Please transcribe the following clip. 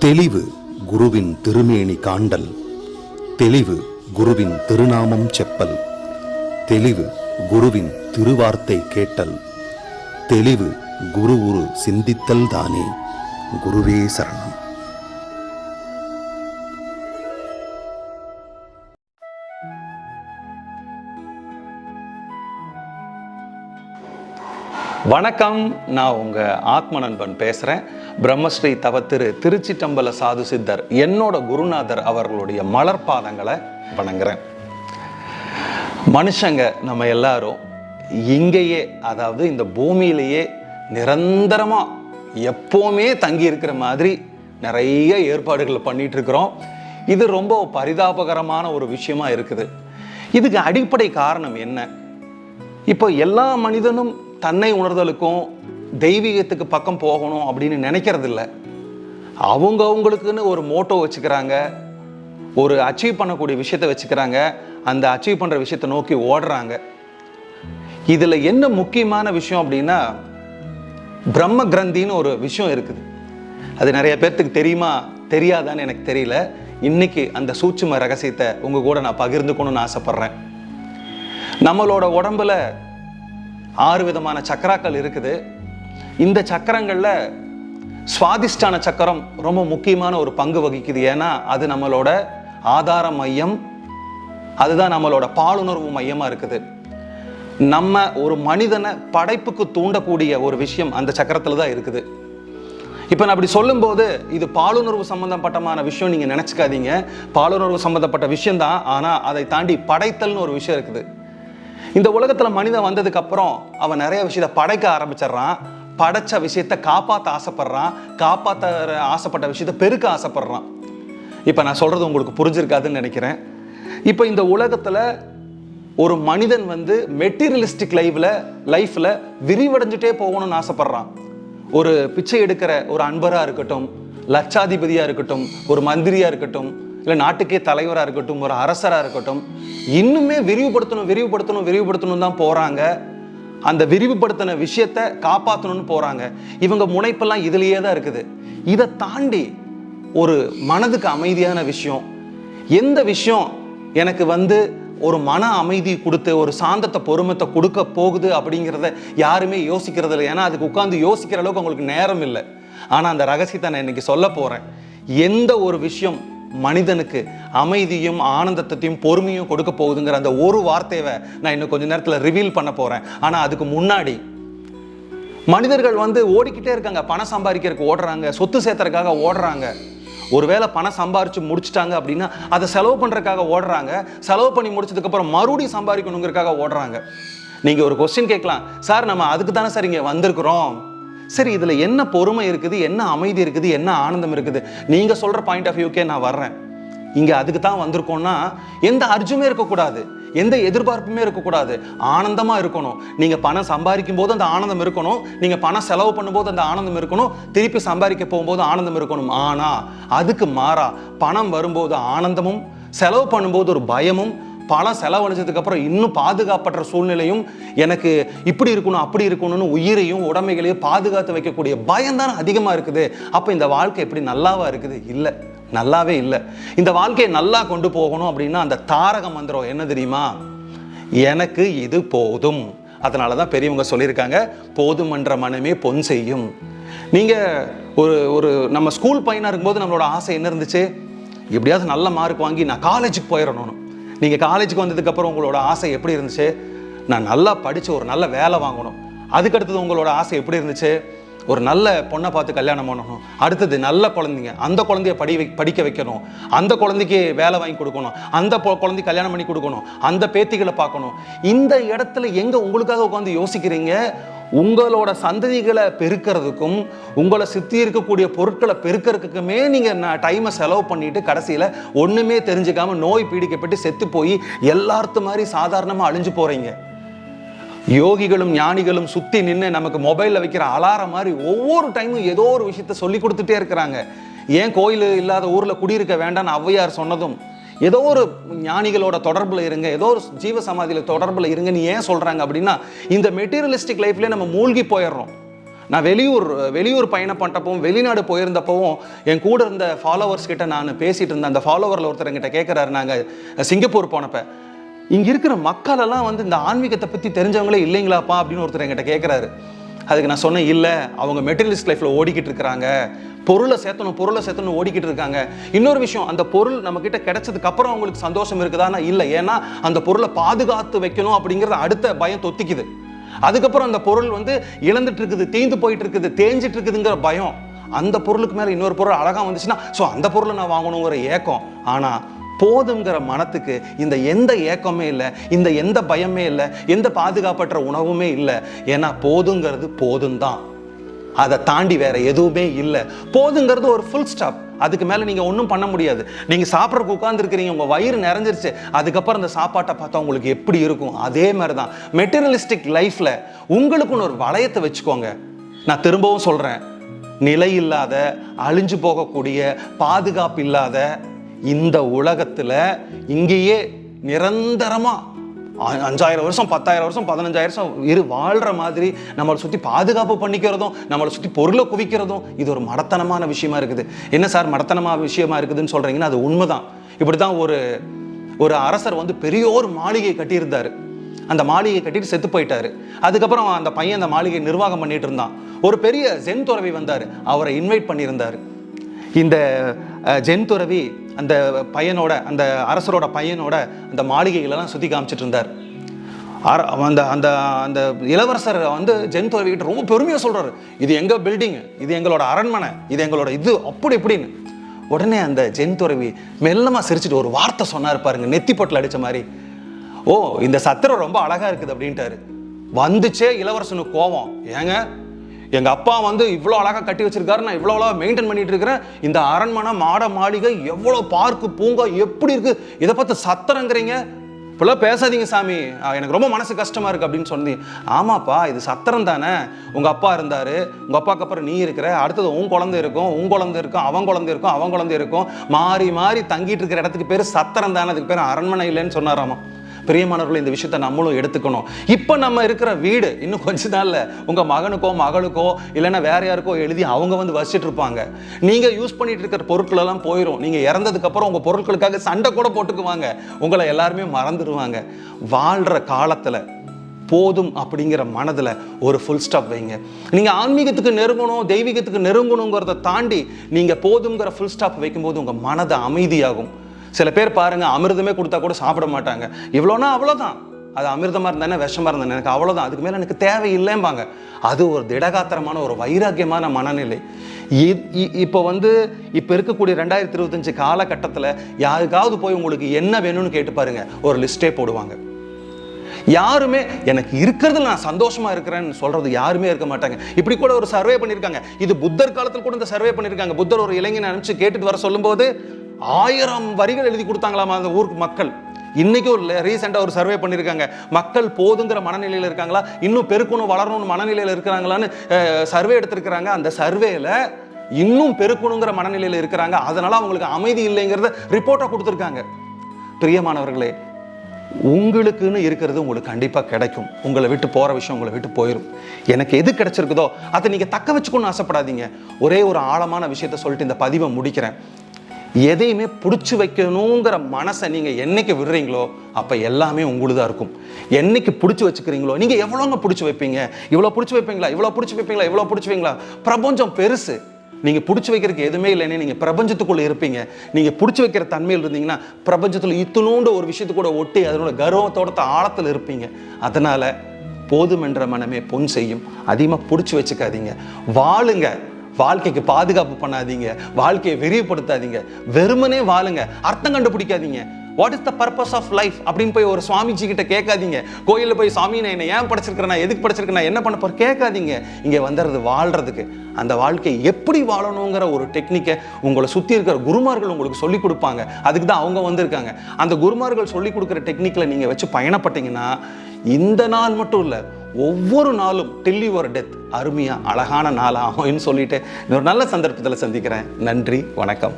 தெளிவு குருவின் திருமேனி காண்டல், தெளிவு குருவின் திருநாமம் செப்பல், தெளிவு குருவின் திருவார்த்தை கேட்டல், தெளிவு குரு உரு சிந்தித்தல் தானே. குருவே சரணம். வணக்கம், நான் உங்கள் ஆத்ம நண்பன் பேசுகிறேன். பிரம்மஸ்ரீ தவத்திரு திருச்சிட்டம்பல சாது சித்தர் என்னோட குருநாதர் அவர்களுடைய மலர்பாதங்களை வணங்குறேன். மனுஷங்க நம்ம எல்லாரும் இங்கேயே, அதாவது இந்த பூமியிலேயே நிரந்தரமாக எப்போவுமே தங்கி இருக்கிற மாதிரி நிறைய ஏற்பாடுகள் பண்ணிட்டு இருக்கிறோம். இது ரொம்ப பரிதாபகரமான ஒரு விஷயமா இருக்குது. இதுக்கு அடிப்படை காரணம் என்ன? இப்போ எல்லா மனிதனும் தன்னை உணர்தலுக்கும் தெய்வீகத்துக்கு பக்கம் போகணும் அப்படின்னு நினைக்கிறது இல்லை. அவங்களுக்குன்னு ஒரு மோட்டோ வச்சுக்கிறாங்க, ஒரு அச்சீவ் பண்ணக்கூடிய விஷயத்தை வச்சுக்கிறாங்க, அந்த அச்சீவ் பண்ணுற விஷயத்தை நோக்கி ஓடுறாங்க. இதில் என்ன முக்கியமான விஷயம் அப்படின்னா, பிரம்ம கிரந்தின்னு ஒரு விஷயம் இருக்குது. அது நிறைய பேர்த்துக்கு தெரியுமா தெரியாதான்னு எனக்கு தெரியல. இன்னைக்கு அந்த சூட்சும ரகசியத்தை உங்கள் கூட நான் பகிர்ந்துக்கணும்னு ஆசைப்பட்றேன். நம்மளோட உடம்புல 6 விதமான சக்கராக்கள் இருக்குது. இந்த சக்கரங்களில் சுவாதிஷ்டான சக்கரம் ரொம்ப முக்கியமான ஒரு பங்கு வகிக்குது. ஏன்னா அது நம்மளோட ஆதார மையம், அதுதான் நம்மளோட பாலுணர்வு மையமாக இருக்குது. நம்ம ஒரு மனிதனை படைப்புக்கு தூண்டக்கூடிய ஒரு விஷயம் அந்த சக்கரத்தில் தான் இருக்குது. இப்போ நான் அப்படி சொல்லும்போது இது பாலுணர்வு சம்பந்தப்பட்டமான விஷயம் நீங்கள் நினச்சிக்காதீங்க. பாலுணர்வு சம்பந்தப்பட்ட விஷயம்தான், ஆனால் அதை தாண்டி படைத்தல்னு ஒரு விஷயம் இருக்குது. இந்த உலகத்தில் மனிதன் வந்ததுக்கு அப்புறம் அவன் நிறைய விஷயத்தை படைக்க ஆரம்பிச்சிடுறான். படைச்ச விஷயத்தை காப்பாற்ற ஆசைப்படுறான், காப்பாற்ற ஆசைப்பட்ட விஷயத்தை பெருக்க ஆசைப்படுறான். இப்போ நான் சொல்றது உங்களுக்கு புரிஞ்சிருக்காதுன்னு நினைக்கிறேன். இப்போ இந்த உலகத்தில் ஒரு மனிதன் மெட்டீரியலிஸ்டிக் லைஃப்ல விரிவடைஞ்சிட்டே போகணும்னு ஆசைப்படுறான். ஒரு பிச்சை எடுக்கிற ஒரு அன்பராக இருக்கட்டும், லட்சாதிபதியாக இருக்கட்டும், ஒரு மந்திரியாக இருக்கட்டும், இல்லை நாட்டுக்கே தலைவராக இருக்கட்டும், ஒரு அரசராக இருக்கட்டும், இன்னுமே விரிவுபடுத்தணும் தான் போகிறாங்க. அந்த விரிவுபடுத்தின விஷயத்தை காப்பாற்றணும்னு போகிறாங்க. இவங்க முனைப்பெல்லாம் இதுலேயே தான் இருக்குது. இதை தாண்டி ஒரு மனதுக்கு அமைதியான விஷயம், எந்த விஷயம் எனக்கு ஒரு மன அமைதி கொடுத்து ஒரு சாந்தத்தை பொறுமத்தை கொடுக்க போகுது அப்படிங்கிறத யாருமே யோசிக்கிறது இல்லை. ஏன்னா அதுக்கு உட்காந்து யோசிக்கிற அளவுக்கு அவங்களுக்கு நேரம் இல்லை. ஆனால் அந்த ரகசியத்தை நான் இன்னைக்கு சொல்ல போகிறேன். எந்த ஒரு விஷயம் மனிதனுக்கு அமைதியும் ஆனந்தத்தையும் பொறுமையும் கொடுக்க போகுதுங்கிற அந்த ஒரு வார்த்தையை நான் இன்னும் கொஞ்ச நேரத்தில் ரிவீல் பண்ண போகிறேன். ஆனால் அதுக்கு முன்னாடி மனிதர்கள் ஓடிக்கிட்டே இருக்காங்க. பணம் சம்பாதிக்கிறதுக்கு ஓடுறாங்க, சொத்து சேர்த்துறதுக்காக ஓடுறாங்க. ஒருவேளை பணம் சம்பாரிச்சு முடிச்சுட்டாங்க அப்படின்னா அதை செலவு பண்ணுறதுக்காக ஓடுறாங்க. செலவு பண்ணி முடிச்சதுக்கப்புறம் மறுபடியும் சம்பாதிக்கணுங்கிறதுக்காக ஓடுறாங்க. நீங்கள் ஒரு கொஸ்டின் கேட்கலாம், சார் நம்ம அதுக்கு தானே சார் இங்கே வந்திருக்கிறோம். சரி, இதில் என்ன பொறுமை இருக்குது, என்ன அமைதி இருக்குது, என்ன ஆனந்தம் இருக்குது? நீங்கள் சொல்கிற பாயிண்ட் ஆஃப் வியூக்கே நான் வர்றேன். இங்கே அதுக்கு தான் வந்திருக்கோம்னா எந்த அர்ஜுமே இருக்கக்கூடாது, எந்த எதிர்பார்ப்புமே இருக்கக்கூடாது, ஆனந்தமாக இருக்கணும். நீங்கள் பணம் சம்பாதிக்கும் போது அந்த ஆனந்தம் இருக்கணும், நீங்கள் பணம் செலவு பண்ணும்போது அந்த ஆனந்தம் இருக்கணும், திருப்பி சம்பாதிக்க போகும்போது ஆனந்தம் இருக்கணும். ஆனால் அதுக்கு மாறா பணம் வரும்போது ஆனந்தமும், செலவு பண்ணும்போது ஒரு பயமும், பணம் செலவழிச்சதுக்கு அப்புறம் இன்னும் பாதுகாப்பற்ற சூழ்நிலையும், எனக்கு இப்படி இருக்கணும் அப்படி இருக்கணும்னு உயிரையும் உடமைகளையும் பாதுகாத்து வைக்கக்கூடிய பயம் தானே அதிகமாக இருக்குது. அப்போ இந்த வாழ்க்கை எப்படி நல்லாவா இருக்குது? இல்லை, நல்லாவே இல்லை. இந்த வாழ்க்கையை நல்லா கொண்டு போகணும் அப்படின்னா அந்த தாரக மந்திரம் என்ன தெரியுமா? எனக்கு இது போதும். அதனால தான் பெரியவங்க சொல்லியிருக்காங்க, போதுமன்ற மனமே பொன் செய்யும். நீங்கள் ஒரு நம்ம ஸ்கூல் பையனாக இருக்கும்போது நம்மளோட ஆசை என்ன இருந்துச்சு? எப்படியாவது நல்ல மார்க் வாங்கி நான் காலேஜுக்கு போயிடணும். நீங்கள் காலேஜுக்கு வந்ததுக்கப்புறம் உங்களோட ஆசை எப்படி இருந்துச்சு? நான் நல்லா படித்து ஒரு நல்ல வேலை வாங்கணும். அதுக்கடுத்தது உங்களோட ஆசை எப்படி இருந்துச்சு? ஒரு நல்ல பொண்ணை பார்த்து கல்யாணம் பண்ணணும். அடுத்தது நல்ல குழந்தைங்க, அந்த குழந்தைய படிக்க வைக்கணும், அந்த குழந்தைக்கு வேலை வாங்கி கொடுக்கணும், அந்த குழந்தைக்கு கல்யாணம் பண்ணி கொடுக்கணும், அந்த பேத்திகளை பார்க்கணும். இந்த இடத்துல எங்கே உங்களுக்காக உட்காந்து யோசிக்கிறீங்க? உங்களோட சந்ததிகளை பெருக்கிறதுக்கும் உங்களை சுற்றி இருக்கக்கூடிய பொருட்களை பெருக்கிறதுக்குமே நீங்கள் டைமை செலவு பண்ணிட்டு கடைசியில் ஒன்றுமே தெரிஞ்சுக்காம நோய் பீடிக்கப்பட்டு செத்து போய் எல்லார்த்து மாதிரி சாதாரணமாக அழிஞ்சு போகிறீங்க. யோகிகளும் ஞானிகளும் சுற்றி நின்று நமக்கு மொபைலில் வைக்கிற அலாரம் மாதிரி ஒவ்வொரு டைமும் ஏதோ ஒரு விஷயத்த சொல்லி கொடுத்துட்டே இருக்கிறாங்க. ஏன் கோயில் இல்லாத ஊரில் குடியிருக்க வேண்டாம்னு ஔவையார் சொன்னதும், ஏதோ ஒரு ஞானிகளோட தொடர்பில் இருங்க, ஏதோ ஒரு ஜீவ சமாதியில் தொடர்பில் இருங்கன்னு ஏன் சொல்கிறாங்க அப்படின்னா, இந்த மெட்டீரியலிஸ்டிக் லைஃப்லேயே நம்ம மூழ்கி போயிடுறோம். நான் வெளியூர் பயணம் பண்ணிட்டப்பவும் வெளிநாடு போயிருந்தப்பவும் என் கூட இருந்த ஃபாலோவர்ஸ் கிட்ட நான் பேசிகிட்டு இருந்தேன். அந்த ஃபாலோவரில் ஒருத்தர் என்கிட்ட கேட்குறாரு, நாங்கள் சிங்கப்பூர் போனப்போ இங்கே இருக்கிற மக்களெல்லாம் வந்து இந்த ஆன்மீகத்தை பற்றி தெரிஞ்சவங்களே இல்லைங்களாப்பா அப்படின்னு ஒருத்தர் என்கிட்ட கேட்குறாரு. அதுக்கு நான் சொன்னேன், இல்லை, அவங்க மெட்டீரியலிஸ்ட் லைஃப்பில் ஓடிக்கிட்டு இருக்கிறாங்க, பொருளை சேர்த்தணும் ஓடிக்கிட்டு இருக்காங்க. இன்னொரு விஷயம், அந்த பொருள் நம்மக்கிட்ட கிடைச்சதுக்கு அப்புறம் அவங்களுக்கு சந்தோஷம் இருக்குதானா? இல்லை. ஏன்னா அந்த பொருளை பாதுகாத்து வைக்கணும் அப்படிங்கிறது அடுத்த பயம் தொத்திக்குது. அதுக்கப்புறம் அந்த பொருள் வந்து இழந்துட்டு இருக்குது, தேய்ந்து போயிட்டு இருக்குது, தேஞ்சிட்டு இருக்குதுங்கிற பயம். அந்த பொருளுக்கு மேலே இன்னொரு பொருள் அழகாக வந்துச்சுன்னா அந்த பொருளை நான் வாங்கணுங்கிற ஏக்கம். ஆனால் போதுங்கிற மனத்துக்கு இந்த எந்த ஏக்கமே இல்லை, இந்த எந்த பயமே இல்லை, எந்த பாதுகாப்பற்ற உணவுமே இல்லை. ஏன்னா போதுங்கிறது போதும் தான், அதை தாண்டி வேற எதுவுமே இல்லை. போதுங்கிறது ஒரு ஃபுல் ஸ்டாப். அதுக்கு மேலே நீங்கள் ஒன்றும் பண்ண முடியாது. நீங்கள் சாப்பிட்றதுக்கு உட்காந்துருக்கிறீங்க, உங்கள் வயிறு நிறைஞ்சிருச்சு, அதுக்கப்புறம் அந்த சாப்பாட்டை பார்த்தா உங்களுக்கு எப்படி இருக்கும்? அதே மாதிரி தான் மெட்டீரியலிஸ்டிக் லைஃப்பில் உங்களுக்குன்னு ஒரு வளையத்தை வச்சுக்கோங்க. நான் திரும்பவும் சொல்கிறேன், நிலை இல்லாத, அழிஞ்சு போகக்கூடிய, பாதுகாப்பு இல்லாத இந்த உலகத்தில் இங்கேயே நிரந்தரமாக 5000 வருஷம் 10,000 வருஷம் 15,000 வருஷம் வாழ்கிற மாதிரி நம்மளை சுற்றி பாதுகாப்பு பண்ணிக்கிறதும், நம்மளை சுற்றி பொருளை குவிக்கிறதும் இது ஒரு மடத்தனமான விஷயமா இருக்குது. என்ன சார் மடத்தனமான விஷயமா இருக்குதுன்னு சொல்கிறீங்கன்னா அது உண்மைதான். இப்படி தான் ஒரு அரசர் வந்து பெரிய ஒரு மாளிகை கட்டியிருந்தார். அந்த மாளிகை கட்டிட்டு செத்து போயிட்டாரு. அதுக்கப்புறம் அந்த பையன் அந்த மாளிகை நிர்வாகம் பண்ணிட்டு இருந்தான். ஒரு பெரிய ஜென் துறவி வந்தார், அவரை இன்வைட் பண்ணியிருந்தார். இந்த ஜென் துறவி அந்த பையனோட, அந்த அரசரோட பையனோட அந்த மாளிகைகளெல்லாம் சுற்றி காமிச்சிட்டு இருந்தார். அந்த அந்த அந்த இளவரசர் வந்து ஜென் துறவிக்கிட்ட ரொம்ப பெருமையாக சொல்கிறாரு, இது எங்கள் பில்டிங், இது எங்களோட அரண்மனை, இது எங்களோட இது அப்படி இப்படின்னு. உடனே அந்த ஜென் துறவி மெல்லமாக சிரிச்சுட்டு ஒரு வார்த்தை சொன்னார் பாருங்க, நெத்தி பொட்டில் அடித்த மாதிரி. ஓ, இந்த சத்திரம் ரொம்ப அழகாக இருக்குது அப்படின்ட்டாரு. வந்துச்சே இளவரசனுக்கு கோவம். ஏங்க, எங்கள் அப்பா வந்து இவ்வளோ அழகாக கட்டி வச்சிருக்காரு, நான் இவ்வளோ அழகாக மெயின்டைன் பண்ணிட்டு இருக்கிறேன், இந்த அரண்மனை மாட மாளிகை எவ்வளோ பார்க்கு பூங்கா எப்படி இருக்குது, இதை பார்த்து சத்திரங்கிறீங்க, இப்போல்லாம் பேசாதீங்க சாமி, எனக்கு ரொம்ப மனசு கஷ்டமாக இருக்குது அப்படின்னு சொன்னீங்க. ஆமாப்பா, இது சத்திரம் தானே, உங்கள் அப்பா இருந்தார், உங்கள் அப்பாவுக்கு அப்புறம் நீ இருக்கிற, அடுத்தது உன் குழந்தை இருக்கும், உன் குழந்தை இருக்கும், அவன் குழந்தை இருக்கும், அவன் குழந்தை இருக்கும், மாறி மாறி தங்கிட்டு இருக்கிற இடத்துக்கு பேர் சத்திரம் தானே, அதுக்கு பேர் அரண்மனை இல்லைன்னு சொன்னாராமா. பிரியமானவர்கள், இந்த விஷயத்தை நம்மளும் எடுத்துக்கணும். இப்போ நம்ம இருக்கிற வீடு இன்னும் கொஞ்ச நாள்ல உங்கள் மகனுக்கோ மகளுக்கோ இல்லைன்னா வேற யாருக்கோ எழுதி அவங்க வந்து வசிச்சுட்டு இருப்பாங்க. நீங்கள் யூஸ் பண்ணிட்டு இருக்கிற பொருட்கள் எல்லாம் போயிடும். நீங்கள் இறந்ததுக்கப்புறம் உங்கள் பொருட்களுக்காக சண்டை கூட போட்டுக்குவாங்க, உங்களை எல்லாருமே மறந்துடுவாங்க. வாழ்கிற காலத்தில் போதும் அப்படிங்கிற மனதில் ஒரு ஃபுல் ஸ்டாப் வைங்க. நீங்கள் ஆன்மீகத்துக்கு நெருங்கணும், தெய்வீகத்துக்கு நெருங்கணுங்கிறத தாண்டி நீங்கள் போதுங்கிற ஃபுல் ஸ்டாப் வைக்கும்போது உங்கள் மனது அமைதியாகும். சில பேர் பாருங்க, அமிர்தமே கொடுத்தா கூட சாப்பிட மாட்டாங்க. இவ்வளோனா அவ்வளோதான், அது அமிர்தமாக இருந்தானே விஷமாக இருந்தானே, எனக்கு அவ்வளோதான், அதுக்கு மேலே எனக்கு தேவையில்லைம்பாங்க. அது ஒரு திடகாத்திரமான ஒரு வைராக்கியமான மனநிலை. இப்போ இருக்கக்கூடிய 2025 காலகட்டத்தில் யாருக்காவது போய் உங்களுக்கு என்ன வேணும்னு கேட்டு பாருங்க, ஒரு லிஸ்ட்டே போடுவாங்க. யாருமே எனக்கு இருக்கிறதுல நான் சந்தோஷமா இருக்கிறேன்னு சொல்றது யாருமே இருக்க மாட்டாங்க. இப்படி கூட ஒரு சர்வே பண்ணியிருக்காங்க. இது புத்தர் காலத்தில் கூட இந்த சர்வே பண்ணியிருக்காங்க. புத்தர் ஒரு இளைஞனை அனுப்பிச்சு கேட்டுட்டு வர சொல்லும்போது 1000 வரிகள் எழுதி கொடுத்தாங்களாமா அந்த ஊருக்கு மக்கள். இன்னைக்கு ஒரு ரீசெண்டாக ஒரு சர்வே பண்ணியிருக்காங்க. மக்கள் போதுங்கிற மனநிலையில் இருக்காங்களா, இன்னும் பெருக்கணும் வளரணும்னு மனநிலையில் இருக்கிறாங்களான்னு சர்வே எடுத்திருக்கிறாங்க. அந்த சர்வேல இன்னும் பெருக்கணுங்கிற மனநிலையில் இருக்கிறாங்க, அதனால அவங்களுக்கு அமைதி இல்லைங்கிறத ரிப்போர்ட்டாக கொடுத்துருக்காங்க. பிரியமானவர்களே, உங்களுக்குன்னு இருக்கிறது உங்களுக்கு கண்டிப்பாக கிடைக்கும். உங்களை விட்டு போகிற விஷயம் உங்களை விட்டு போயிடும். எனக்கு எது கிடைச்சிருக்குதோ அதை நீங்கள் தக்க வச்சுக்கணும்னு ஆசைப்படாதீங்க. ஒரே ஒரு ஆழமான விஷயத்த சொல்லிட்டு இந்த பதிவை முடிக்கிறேன். எதையுமே பிடிச்சி வைக்கணுங்கிற மனசை நீங்கள் என்னைக்கு விடுறீங்களோ அப்போ எல்லாமே உங்களுதான் இருக்கும். என்னைக்கு பிடிச்சி வச்சுக்கிறீங்களோ, நீங்கள் எவ்வளோங்க பிடிச்சி வைப்பீங்க, இவ்வளோ பிடிச்சி வைப்பீங்களா, இவ்வளோ பிடிச்சி வைப்பீங்களா, இவ்வளோ பிடிச்சி வைங்களா? பிரபஞ்சம் பெருசு. நீங்கள் பிடிச்சி வைக்கிறதுக்கு எதுவுமே இல்லைன்னு நீங்கள் பிரபஞ்சத்துக்குள்ளே இருப்பீங்க. நீங்கள் பிடிச்சி வைக்கிற தன்மையில் இருந்தீங்கன்னா பிரபஞ்சத்தில் இத்தினோண்டு ஒரு விஷயத்து கூட ஒட்டி அதனோட கர்வத்தோட ஆழத்தில் இருப்பீங்க. அதனால் போதும் என்ற மனமே பொன் செய்யும். அதிகமாக பிடிச்சி வச்சுக்காதீங்க, வாழுங்க. வாழ்க்கைக்கு பாதுகாப்பு பண்ணாதீங்க, வாழ்க்கையை விரிவுபடுத்தாதீங்க, வெறுமனே வாழுங்க. அர்த்தம் கண்டுபிடிக்காதீங்க. What is the purpose of life அப்படின்னு போய் ஒரு சுவாமிஜி கிட்ட கேட்காதீங்க. கோயிலில் போய் சாமி நான் என்ன ஏன் படிச்சிருக்கிறேன், எதுக்கு படிச்சிருக்கேன், என்ன பண்ண போற கேட்காதீங்க. இங்கே வந்துடுறது வாழ்றதுக்கு. அந்த வாழ்க்கையை எப்படி வாழணுங்கிற ஒரு டெக்னிக்கை உங்களை சுற்றி இருக்கிற குருமார்கள் உங்களுக்கு சொல்லிக் கொடுப்பாங்க. அதுக்கு தான் அவங்க வந்திருக்காங்க. அந்த குருமார்கள் சொல்லிக் கொடுக்குற டெக்னிக்கில் நீங்கள் வச்சு பயணப்பட்டீங்கன்னா இந்த நாள் மட்டும் இல்லை, ஒவ்வொரு நாளும் டில் யுவர் டெத் அருமையாக அழகான நாளாகும்னு சொல்லிட்டு இன்னொரு நல்ல சந்தர்ப்பத்தில் சந்திக்கிறேன். நன்றி, வணக்கம்.